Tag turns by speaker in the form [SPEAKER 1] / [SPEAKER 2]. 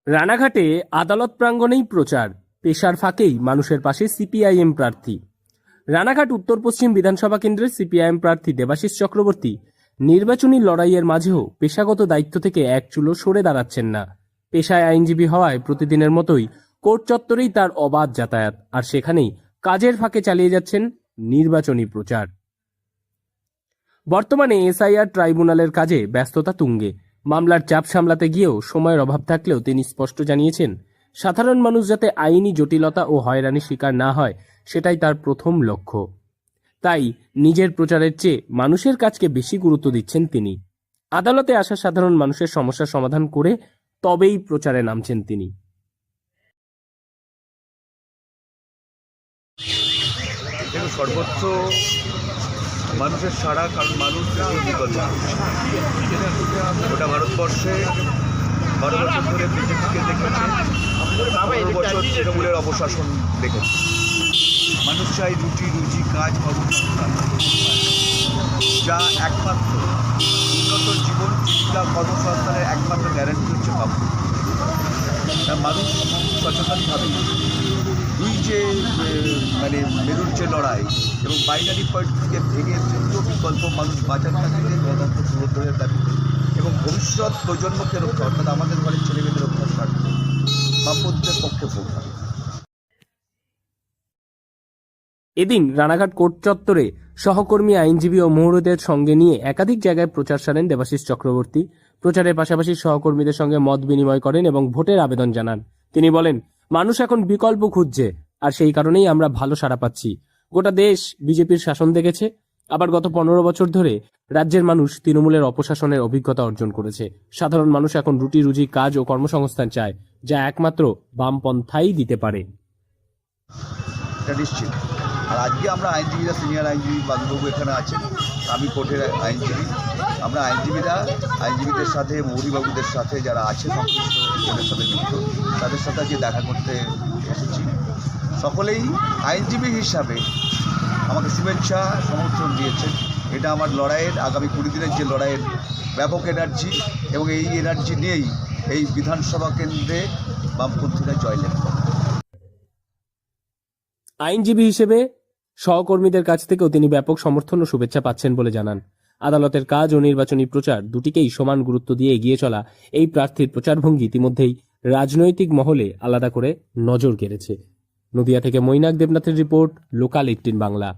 [SPEAKER 1] রানাঘাটে আদালত প্রাঙ্গণেই প্রচার, পেশার ফাঁকেই মানুষের পাশে সিপিআইএম প্রার্থী। রানাঘাট উত্তর পশ্চিম বিধানসভা কেন্দ্রের সিপিআইএম প্রার্থী দেবাশিস চক্রবর্তী নির্বাচনী লড়াইয়ের মাঝেও পেশাগত দায়িত্ব থেকে এক চুলো সরে দাঁড়াচ্ছেন না। পেশায় আইনজীবী হওয়ায় প্রতিদিনের মতোই কোর্ট চত্বরেই তার অবাধ যাতায়াত, আর সেখানেই কাজের ফাঁকে চালিয়ে যাচ্ছেন নির্বাচনী প্রচার। বর্তমানে এসআইআর ট্রাইব্যুনালের কাজে ব্যস্ততা তুঙ্গে। মামলার চাপ সামলাতে গিয়েও সময়ের অভাব থাকলেও তিনি স্পষ্ট জানিয়েছেন, সাধারণ মানুষ যাতে আইনি জটিলতা ও হয়রানির শিকার না হয় সেটাই তার প্রথম লক্ষ্য। তাই নিজের প্রচারের চেয়ে মানুষের কাজকে বেশি গুরুত্ব দিচ্ছেন তিনি। আদালতে আসা সাধারণ মানুষের সমস্যার সমাধান করে তবেই প্রচারে নামছেন তিনি।
[SPEAKER 2] সর্বোচ্চ মানুষের সাড়া, কারণ মানুষ বিকল্প। গোটা ভারতবর্ষে 12 বছর ধরে বিজেপিকে দেখেছে, 15 বছর তৃণমূলের অপশাসন দেখেছে। মানুষ চাই রুটি রুজি, কাজ, কর্মসংস্থান, যা একমাত্র উন্নত জীবন, জীবিকা, কর্মসংস্থানের একমাত্র গ্যারান্টি হচ্ছে পাবো। মানুষ সচেতনভাবে দুই যে মেরুর যে লড়াই এবং বাইনারি পয়েন্ট থেকে ভেঙে তৃতীয় বিকল্প মানুষ বাঁচার দাবিতে, গণতন্ত্র পুনরুদ্ধারের দাবিতে এবং ভবিষ্যৎ প্রজন্মকে রক্ষা, অর্থাৎ আমাদের ঘরের ছেলেমেয়েদের রক্ষার স্বার্থে বামপন্থীদের পক্ষে ভোট হবে।
[SPEAKER 1] এদিন রানাঘাট কোর্ট চত্বরে সহকর্মী আইনজীবী ও মুহুরীদের সঙ্গে নিয়ে একাধিক জায়গায় প্রচার সারেন দেবাশিস চক্রবর্তী। প্রচারের পাশাপাশি সহকর্মীদের সঙ্গে মত বিনিময় করেন এবং ভোটের আবেদন জানান। তিনি বলেন, মানুষ এখন বিকল্প খুঁজছে, আর সেই কারণেই আমরা ভালো সাড়া পাচ্ছি। গোটা দেশ বিজেপির শাসন দেখেছে, আবার গত 15 বছর ধরে রাজ্যের মানুষ তৃণমূলের অপশাসনের অভিজ্ঞতা অর্জন করেছে। সাধারণ মানুষ এখন রুটি রুজি, কাজ ও কর্মসংস্থান চায়, যা একমাত্র বামপন্থাই দিতে পারে।
[SPEAKER 2] নিশ্চিত। আর আজকে আমরা আইনজীবীরা, সিনিয়র আইনজীবী বাবুবাবু এখানে আছেন, আমি কোর্টের আইনজীবী, আমরা আইনজীবীদের সাথে, মৌরিবাবুদের সাথে যারা আছে সংশ্লিষ্ট কোর্টের সাথে যুক্ত, তাদের সাথে আজকে দেখা করতে এসেছি। সকলেই আইনজীবী হিসাবে আমাকে শুভেচ্ছা সমর্থন দিয়েছেন। এটা আমার লড়াইয়ের, আগামী 20 দিনের যে লড়াইয়ের ব্যাপক এনার্জি, এবং এই এনার্জি নিয়েই এই বিধানসভা কেন্দ্রে বামপন্থীরা জয়লাভ করে।
[SPEAKER 1] আইনজীবী হিসেবে সহকর্মীদের কাছ থেকেও তিনি ব্যাপক সমর্থন ও শুভেচ্ছা পাচ্ছেন বলে জানান। আদালতের কাজ ও নির্বাচনী প্রচার দুটিকেই সমান গুরুত্ব দিয়ে এগিয়ে চলা এই প্রার্থীর প্রচারভঙ্গি ইতিমধ্যেই রাজনৈতিক মহলে আলাদা করে নজর কেড়েছে। নদিয়া থেকে মৈনাক দেবনাথের রিপোর্ট, লোকাল 18 বাংলা।